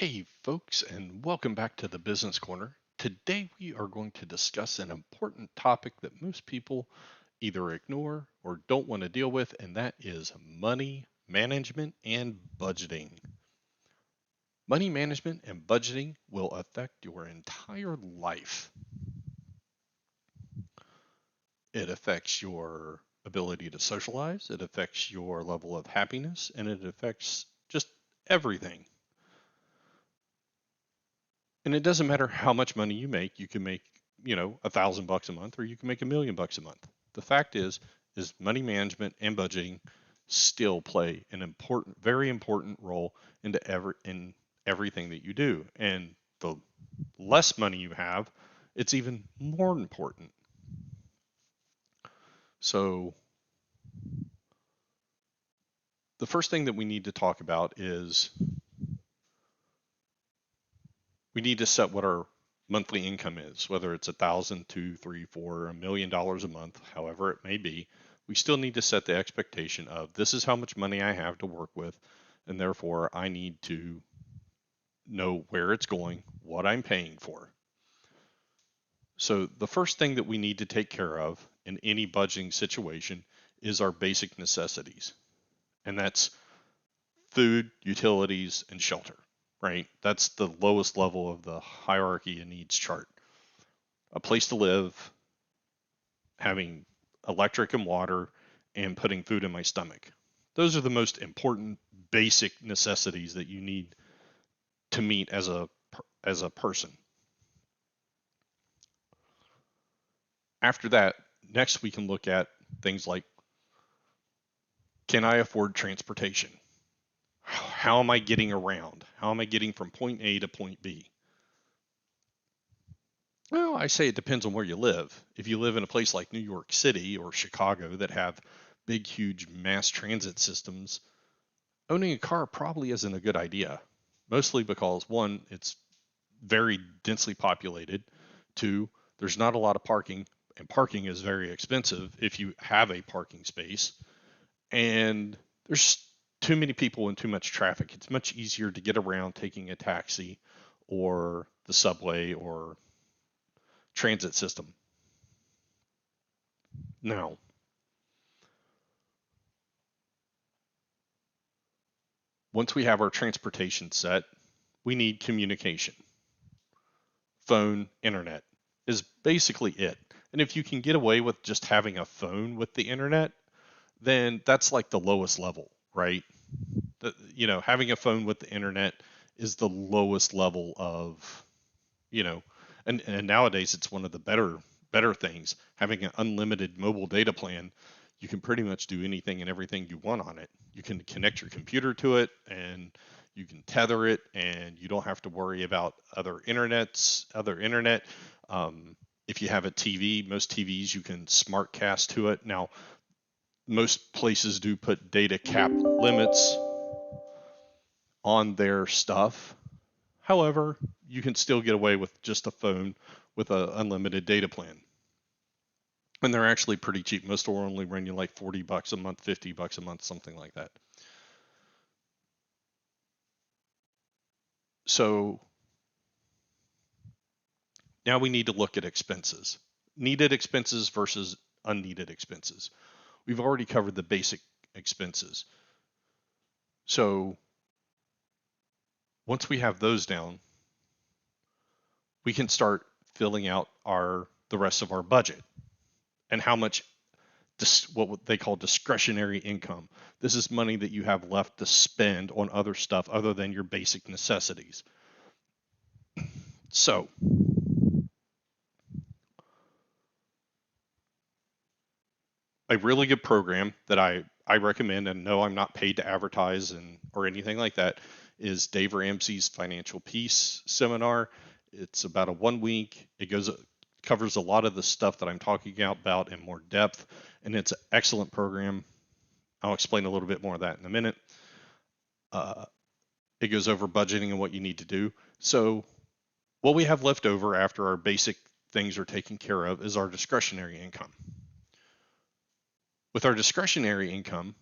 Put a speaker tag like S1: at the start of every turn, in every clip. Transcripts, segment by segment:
S1: Hey, folks, and welcome back to the Business Corner. Today, we are going to discuss an important topic that most people either ignore or don't want to deal with, and that is money management and budgeting. Money management and budgeting will affect your entire life. It affects your ability to socialize, it affects your level of happiness, and it affects just everything. And it doesn't matter how much money you make. You can make, $1,000 a month, or you can make $1 million a month. The fact is money management and budgeting still play an important, very important role in everything that you do. And the less money you have, it's even more important. So the first thing that we need to talk about is we need to set what our monthly income is, whether it's 1,000, 2, 3, 4, $1 million a month, however it may be. We still need to set the expectation of this is how much money I have to work with, and therefore I need to know where it's going, what I'm paying for. So the first thing that we need to take care of in any budgeting situation is our basic necessities, and that's food, utilities, and shelter, right? That's the lowest level of the hierarchy of needs chart. A place to live, having electric and water, and putting food in my stomach. Those are the most important basic necessities that you need to meet as a person. After that, next we can look at things like, can I afford transportation? How am I getting around? How am I getting from point A to point B? Well, I say it depends on where you live. If you live in a place like New York City or Chicago that have big, huge mass transit systems, owning a car probably isn't a good idea. Mostly because one, it's very densely populated. Two, there's not a lot of parking, and parking is very expensive if you have a parking space. And there's too many people and too much traffic. It's much easier to get around taking a taxi or the subway or transit system. Now, once we have our transportation set, we need communication. Phone, internet is basically it. And if you can get away with just having a phone with the internet, then that's like the lowest level, right? Having a phone with the internet is the lowest level of, you know, and nowadays it's one of the better things. Having an unlimited mobile data plan, you can pretty much do anything and everything you want on it. You can connect your computer to it, and you can tether it, and you don't have to worry about other internet. If you have a TV, most TVs you can smart cast to it. Now, most places do put data cap limits on their stuff. However, you can still get away with just a phone with an unlimited data plan. And they're actually pretty cheap. Most will only run you like $40 a month, $50 a month, something like that. So now we need to look at expenses. Needed expenses versus unneeded expenses. We've already covered the basic expenses. So once we have those down, we can start filling out the rest of our budget and how much what they call discretionary income. This is money that you have left to spend on other stuff other than your basic necessities. So, a really good program that I recommend, and no, I'm not paid to advertise or anything like that, is Dave Ramsey's Financial Peace seminar. It's about a 1 week. It covers a lot of the stuff that I'm talking about in more depth, and it's an excellent program. I'll explain a little bit more of that in a minute. It goes over budgeting and what you need to do. So what we have left over after our basic things are taken care of is our discretionary income. With our discretionary income,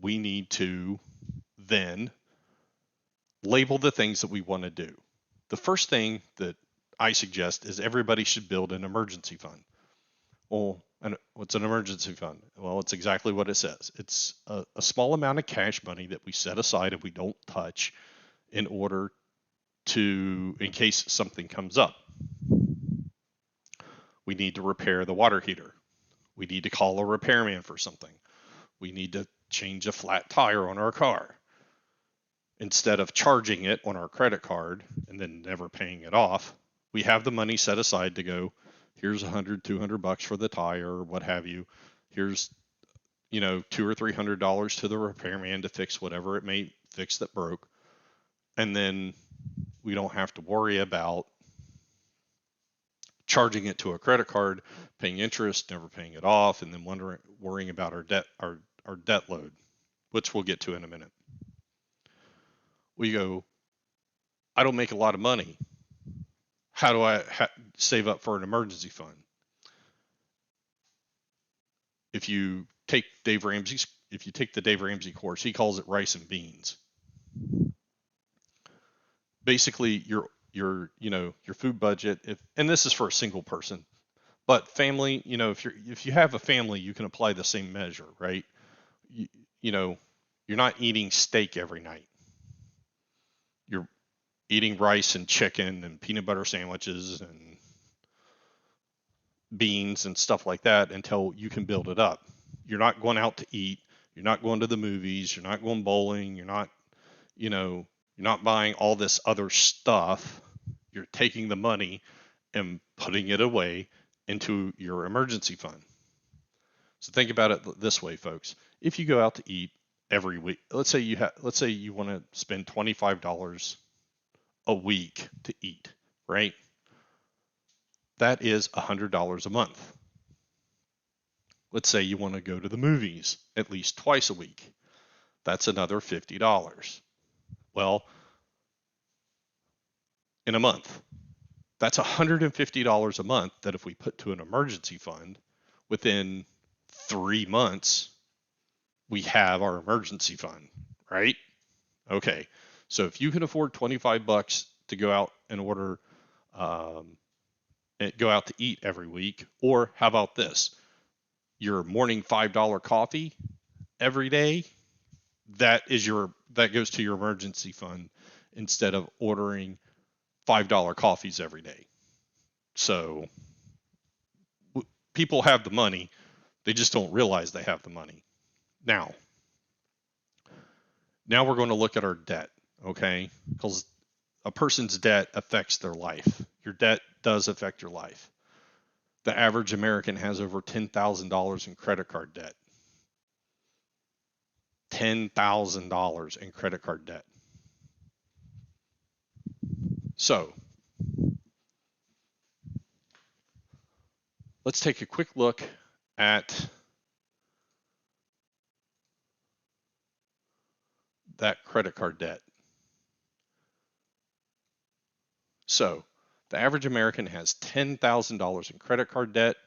S1: we need to then label the things that we want to do. The first thing that I suggest is everybody should build an emergency fund. Well, and what's an emergency fund? Well, it's exactly what it says. It's a small amount of cash money that we set aside and we don't touch in order to, in case something comes up. We need to repair the water heater. We need to call a repairman for something. We need to change a flat tire on our car. Instead of charging it on our credit card and then never paying it off, we have the money set aside to go, here's $100-200 for the tire or what have you. Here's, $200 or $300 to the repairman to fix whatever it may fix that broke. And then we don't have to worry about charging it to a credit card, paying interest, never paying it off, and then worrying about our debt load, which we'll get to in a minute. We go, I don't make a lot of money. How do I save up for an emergency fund? If you take the Dave Ramsey course, he calls it rice and beans. Basically, your food budget, and this is for a single person, but family, if you have a family, you can apply the same measure, right? You're not eating steak every night. You're eating rice and chicken and peanut butter sandwiches and beans and stuff like that until you can build it up. You're not going out to eat. You're not going to the movies. You're not going bowling. You're not buying all this other stuff. You're taking the money and putting it away into your emergency fund. So think about it this way, folks. If you go out to eat every week, let's say you want to spend $25 a week to eat, right? That is $100 a month. Let's say you want to go to the movies at least twice a week. That's another $50. Well, in a month, that's $150 a month that if we put to an emergency fund, within 3 months, we have our emergency fund, right? Okay, so if you can afford $25 to go out and order, go out to eat every week, or how about this? Your morning $5 coffee every day, that goes to your emergency fund instead of ordering $5 coffees every day. So people have the money, they just don't realize they have the money. Now we're going to look at our debt, okay? Because a person's debt affects their life. Your debt does affect your life. The average American has over $10,000 in credit card debt. $10,000 in credit card debt. So let's take a quick look at that credit card debt. So the average American has $10,000 in credit card debt.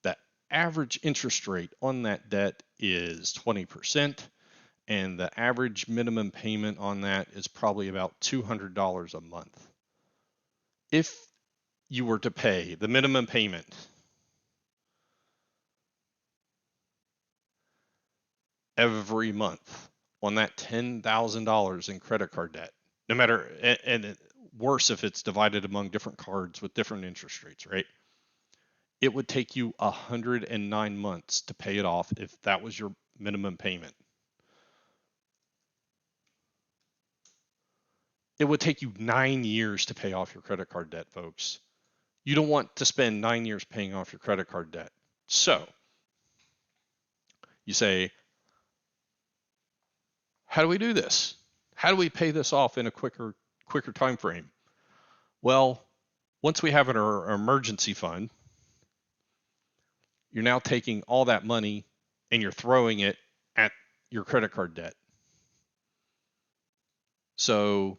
S1: The average interest rate on that debt is 20%, and the average minimum payment on that is probably about $200 a month. If you were to pay the minimum payment every month on that $10,000 in credit card debt, no matter, and worse if it's divided among different cards with different interest rates, right? It would take you 109 months to pay it off if that was your minimum payment. It would take you 9 years to pay off your credit card debt, folks. You don't want to spend 9 years paying off your credit card debt. So you say, how do we do this? How do we pay this off in a quicker time frame? Well, once we have our emergency fund, you're now taking all that money and you're throwing it at your credit card debt. So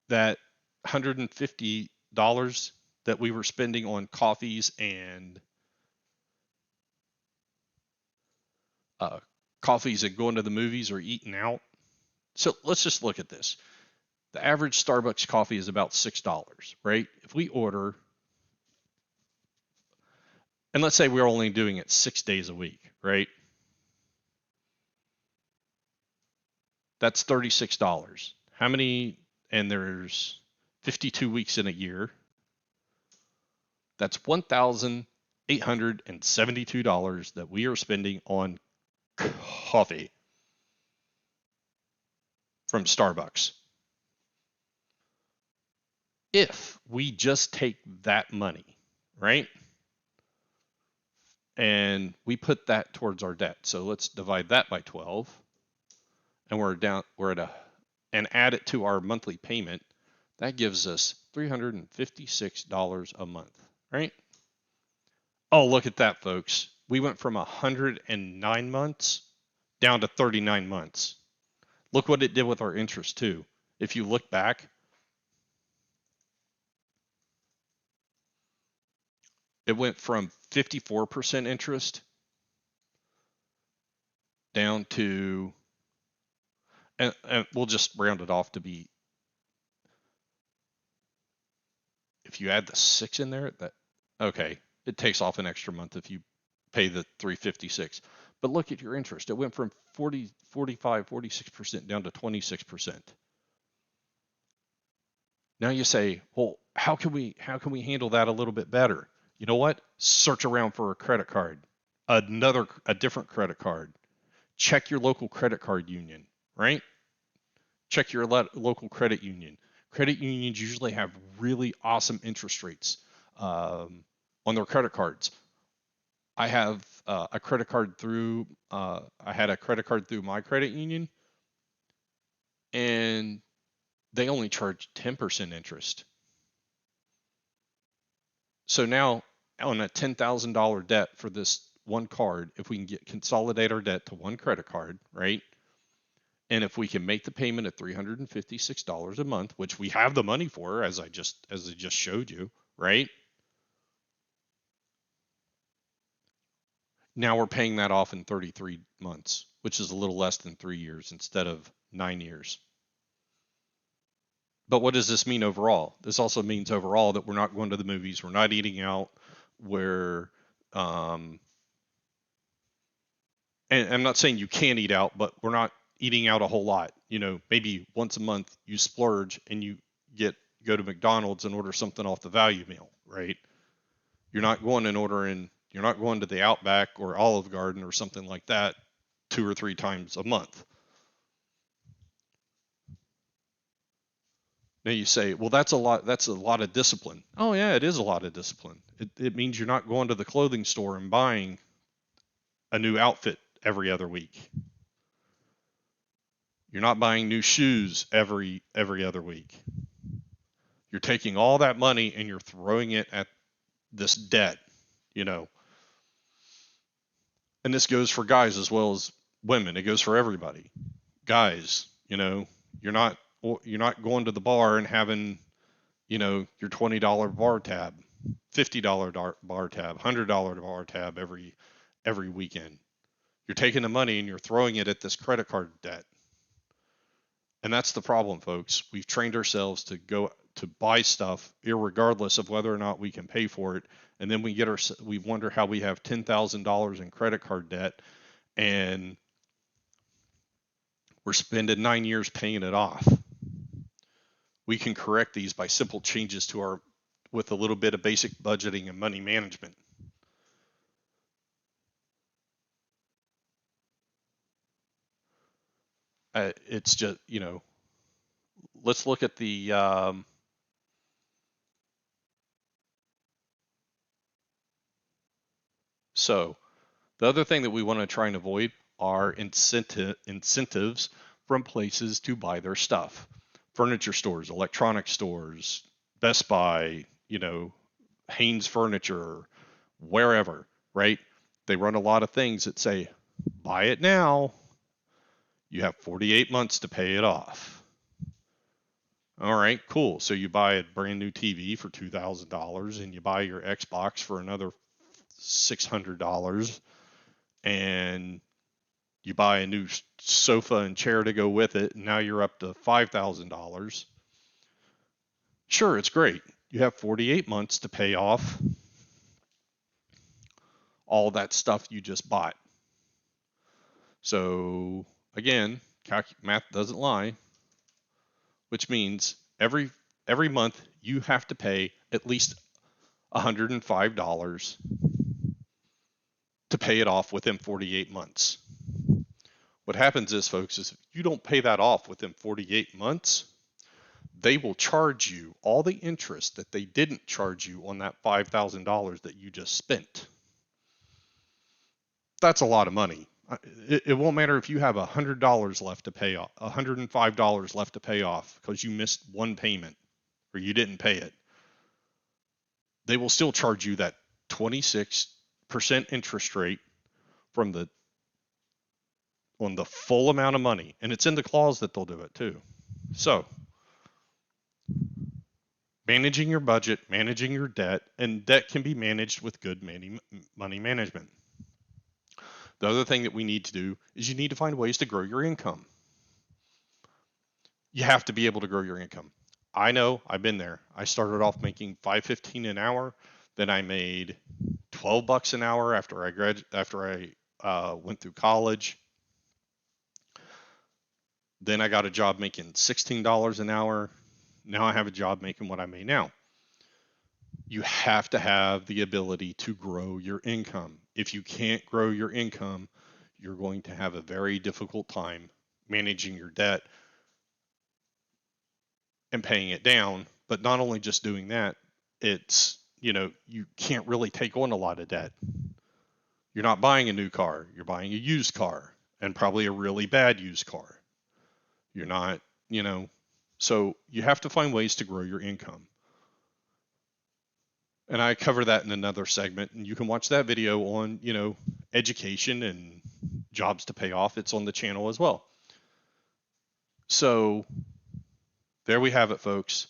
S1: that $150 that we were spending on coffees and going to the movies or eating out. So let's just look at this. The average Starbucks coffee is about $6, right? If we order, and let's say we're only doing it 6 days a week, right? That's $36. How many, and there's 52 weeks in a year. That's $1,872 that we are spending on coffee from Starbucks. If we just take that money, right? And we put that towards our debt. So let's divide that by 12. And we're at and add it to our monthly payment. That gives us $356 a month, right? Oh, look at that, folks. We went from 109 months down to 39 months. Look what it did with our interest too. If you look back, it went from 54% interest down to, and we'll just round it off to be, if you add the 6 in there, okay, it takes off an extra month if you pay the 356. But look at your interest. It went from 40, 45, 46% down to 26%. Now you say, well, how can we handle that a little bit better? You know what? Search around for a credit card, a different credit card. Check your local credit card union, right? Check your local credit union. Credit unions usually have really awesome interest rates on their credit cards. I have a credit card through, I had a credit card through my credit union, and they only charge 10% interest. So now on a $10,000 debt for this one card, if we can consolidate our debt to one credit card, right? And if we can make the payment at $356 a month, which we have the money for, as I just showed you, right? Now we're paying that off in 33 months, which is a little less than 3 years instead of 9 years. But what does this mean overall? This also means overall that we're not going to the movies, we're not eating out, and I'm not saying you can't eat out, but we're not eating out a whole lot. You know, maybe once a month you splurge and you go to McDonald's and order something off the value meal, right? You're not going to the Outback or Olive Garden or something like that 2 or 3 times a month. Now you say, well, that's a lot of discipline. Oh yeah, it is a lot of discipline. It means you're not going to the clothing store and buying a new outfit every other week. You're not buying new shoes every other week. You're taking all that money and you're throwing it at this debt, you know. And this goes for guys as well as women. It goes for everybody. Guys, you know, you're not going to the bar and having, you know, your $20 bar tab, $50 bar tab, $100 bar tab every weekend. You're taking the money and you're throwing it at this credit card debt. And that's the problem, folks. We've trained ourselves to go to buy stuff irregardless of whether or not we can pay for it. And then we wonder how we have $10,000 in credit card debt and we're spending 9 years paying it off. We can correct these by simple changes with a little bit of basic budgeting and money management. It's just, you know, let's look at the so the other thing that we want to try and avoid are incentives from places to buy their stuff. Furniture stores, electronic stores, Best Buy, you know, Haynes Furniture, wherever, right? They run a lot of things that say, buy it now. You have 48 months to pay it off. All right, cool. So you buy a brand new TV for $2,000 and you buy your Xbox for another $600 and you buy a new sofa and chair to go with it, and now you're up to $5,000. Sure, it's great. You have 48 months to pay off all that stuff you just bought. So again, math doesn't lie, which means every month you have to pay at least $105 to pay it off within 48 months. What happens is, folks, is if you don't pay that off within 48 months, they will charge you all the interest that they didn't charge you on that $5,000 that you just spent. That's a lot of money. It won't matter if you have $100 left to pay off, $105 left to pay off because you missed one payment or you didn't pay it. They will still charge you that 26% interest rate from on the full amount of money, and it's in the clause that they'll do it too. So managing your budget, managing your debt, and debt can be managed with good money management. The other thing that we need to do is you need to find ways to grow your income. You have to be able to grow your income. I know, I've been there. I started off making $5.15 an hour, then I made $12 an hour after I went through college. Then I got a job making $16 an hour. Now I have a job making what I make now. You have to have the ability to grow your income. If you can't grow your income, you're going to have a very difficult time managing your debt and paying it down. But not only just doing that, it's, you can't really take on a lot of debt. You're not buying a new car, you're buying a used car, and probably a really bad used car. You're not, so you have to find ways to grow your income. And I cover that in another segment, and you can watch that video on, education and jobs to pay off. It's on the channel as well. So there we have it, folks.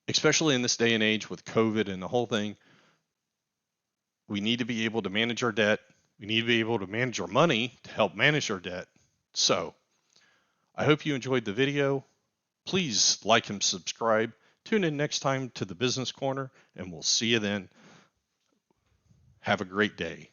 S1: Especially in this day and age with COVID and the whole thing, we need to be able to manage our debt. We need to be able to manage our money to help manage our debt. So I hope you enjoyed the video. Please like and subscribe. Tune in next time to the Business Corner, and we'll see you then. Have a great day.